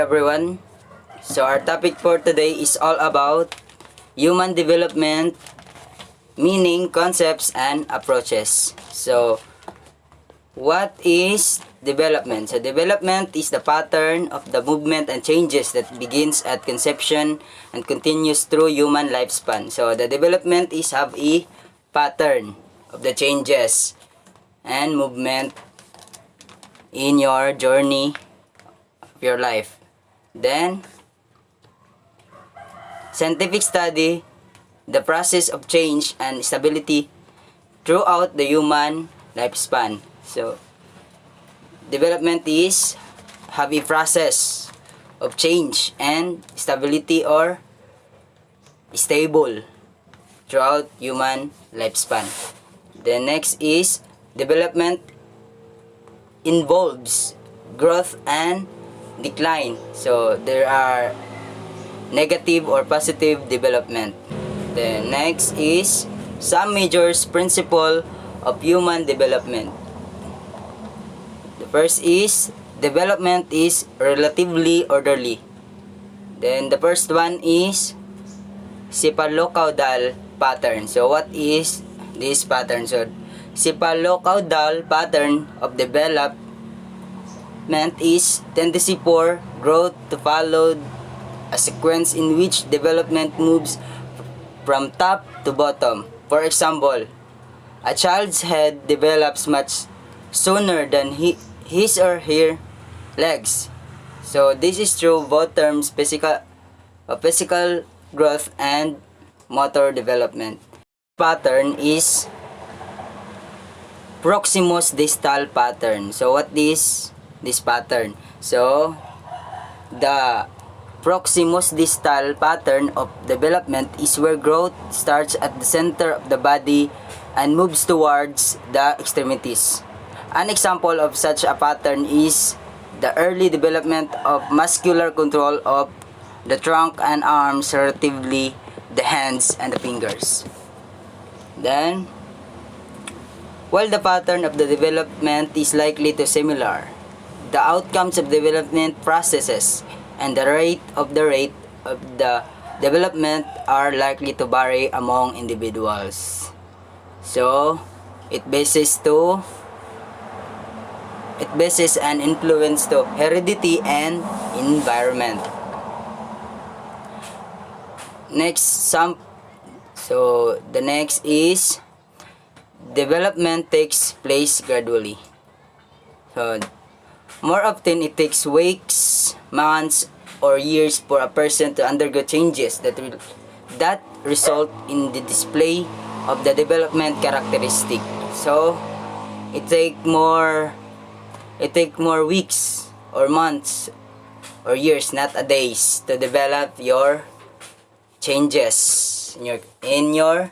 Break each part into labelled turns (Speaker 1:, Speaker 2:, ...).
Speaker 1: everyone. So our topic for today is all about human development, meaning, concepts, and approaches. So what is development? So development is the pattern of the movement and changes that begins at conception and continues through human lifespan. So the development is have a pattern of the changes and movement in your journey of your life. Then scientific study the process of change and stability throughout the human lifespan. So development is have a process of change and stability or stable throughout human lifespan. The next is development involves growth and decline. So there are negative or positive development. The next is some major principle of human development. The first is development is relatively orderly. Then the first one is cephalocaudal pattern. So what is this pattern? So cephalocaudal pattern of development is tendency for growth to follow a sequence in which development moves from top to bottom. For example, a child's head develops much sooner than his or her legs. So this is true both terms physical growth and motor development. Pattern is proximus distal pattern. So what is this pattern? So the proximus distal pattern of development is where growth starts at the center of the body and moves towards the extremities. An example of such a pattern is the early development of muscular control of the trunk and arms, relatively the hands and the fingers. Then, while the pattern of the development is likely to similar, the outcomes of development processes and the rate of the development are likely to vary among individuals. So, it bases an influence to heredity and environment. The next is development takes place gradually. So, more often it takes weeks, months, or years for a person to undergo changes that result in the display of the development characteristic. So it take more weeks or months or years, not a days, to develop your changes in your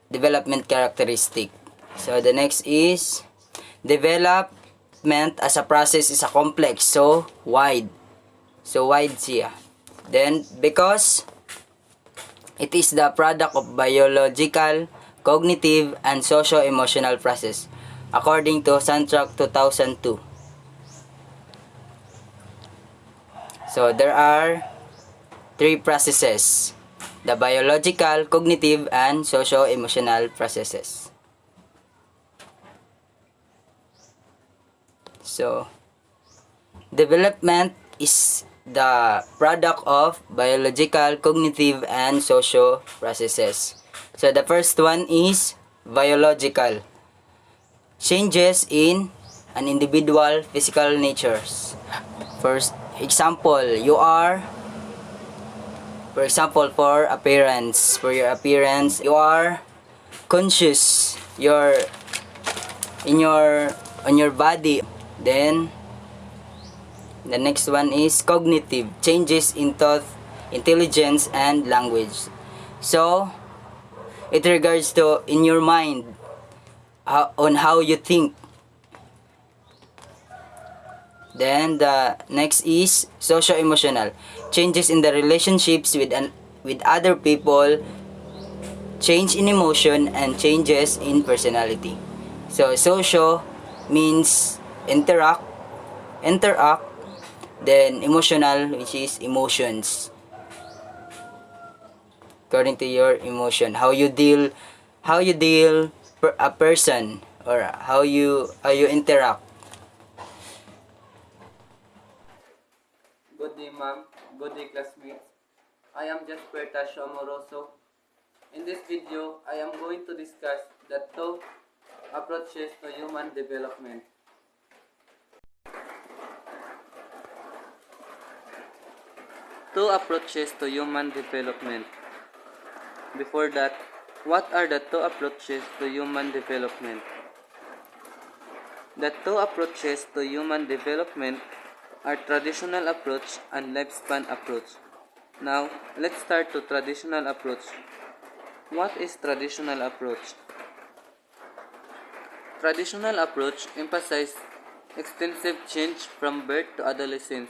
Speaker 1: development characteristic. So the next is development as a process is a complex, so wide siya. Then because it is the product of biological, cognitive, and socio-emotional process according to Sandrock 2002. So there are three processes: the biological, cognitive, and socio-emotional processes. So development is the product of biological, cognitive, and socio processes. So the first one is biological. Changes in an individual physical natures. For example, for your appearance, you are conscious on your body. Then the next one is cognitive, changes in thought, intelligence, and language. So it regards to in your mind, on how you think. Then the next is socio-emotional, changes in the relationships with other people, change in emotion, and changes in personality. So socio means interact Then emotional, which is emotions. According to your emotion, how you deal a person, or how you interact.
Speaker 2: Good day, ma'am. Good day, classmates. I am Jasper Tasio Amoroso. In this video, I am going to discuss the two approaches to human development. Two approaches to human development. Before that, what are the two approaches to human development? The two approaches to human development are traditional approach and lifespan approach. Now, let's start to traditional approach. What is traditional approach? Traditional approach emphasizes extensive change from birth to adolescence,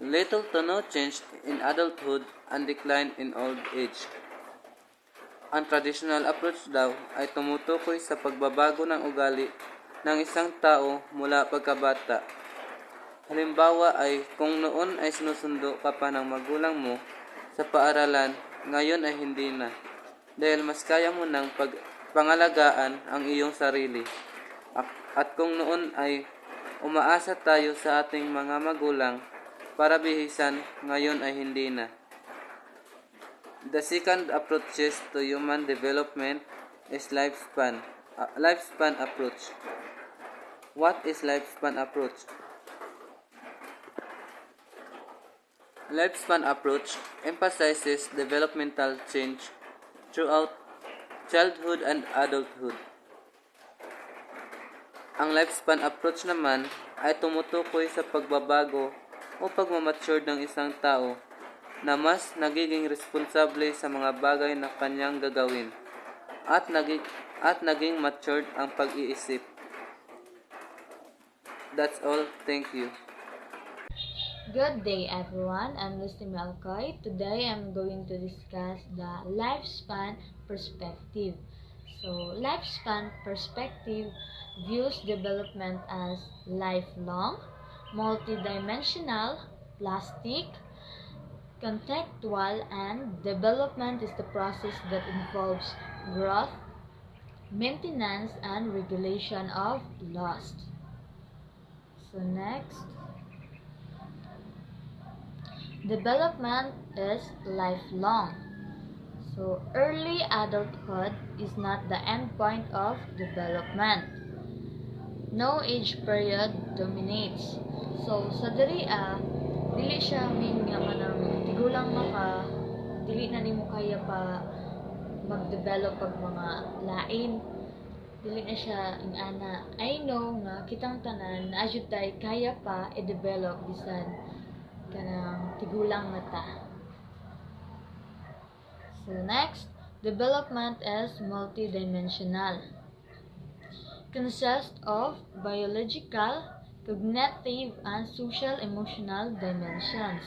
Speaker 2: little to no change in adulthood, and decline in old age. Ang traditional approach daw ay tumutukoy sa pagbabago ng ugali ng isang tao mula pagkabata. Halimbawa ay kung noon ay sinusundo ka pa ng magulang mo sa paaralan, ngayon ay hindi na. Dahil mas kaya mo nang pangalagaan ang iyong sarili. At kung noon ay umaasa tayo sa ating mga magulang para bihisan, ngayon ay hindi na. The second approaches to human development is lifespan approach. What is lifespan approach? Lifespan approach emphasizes developmental change throughout childhood and adulthood. Ang lifespan approach naman ay tumutukoy sa pagbabago o pagmamature ng isang tao na mas nagiging responsable sa mga bagay na kanyang gagawin at naging matured ang pag-iisip. That's all. Thank you.
Speaker 3: Good day everyone, I'm Lucy Malcoy. Today I'm going to discuss the lifespan perspective. So, lifespan perspective views development as lifelong, multidimensional, plastic, contextual, and development is the process that involves growth, maintenance, and regulation of loss. So next, development is lifelong. So early adulthood is not the end point of development. No age period dominates. So sa diri dili siya mean nga manang tigulang maka dili na nimo kaya pa mag-develop pag mga lain. Dili na siya ana I know nga kitang tanan na adyud tay kaya pa i-develop bisan kanang tigulang na ta. So next, development is multidimensional. Consists of biological, cognitive, and social emotional dimensions.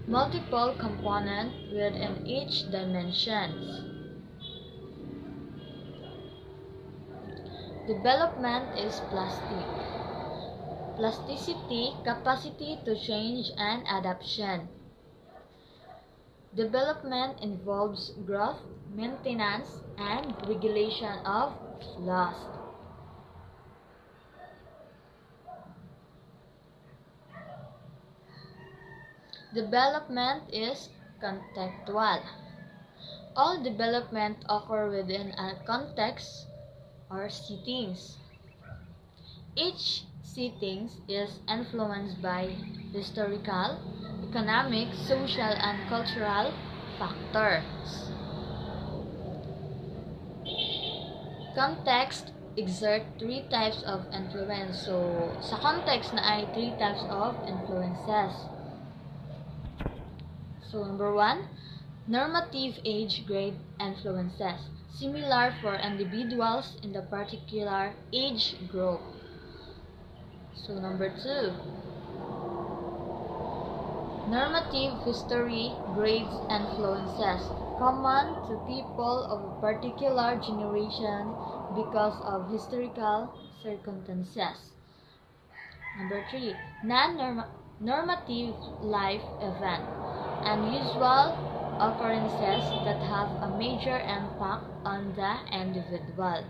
Speaker 3: Multiple components within each dimensions. Development is plastic. Plasticity, capacity to change and adaptation. Development involves growth, maintenance, and regulation of loss. Development is contextual. All development occur within a context or settings. Each setting is influenced by historical, economic, social, and cultural factors. Context exert three types of influence. So, sa context na ay three types of influences. So, number one, normative age grade influences, similar for individuals in the particular age group. So, number two, normative history grades influences, common to people of a particular generation because of historical circumstances. Number 3, non-normative life event. Unusual occurrences that have a major impact on the individual.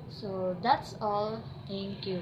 Speaker 3: So that's all. Thank you.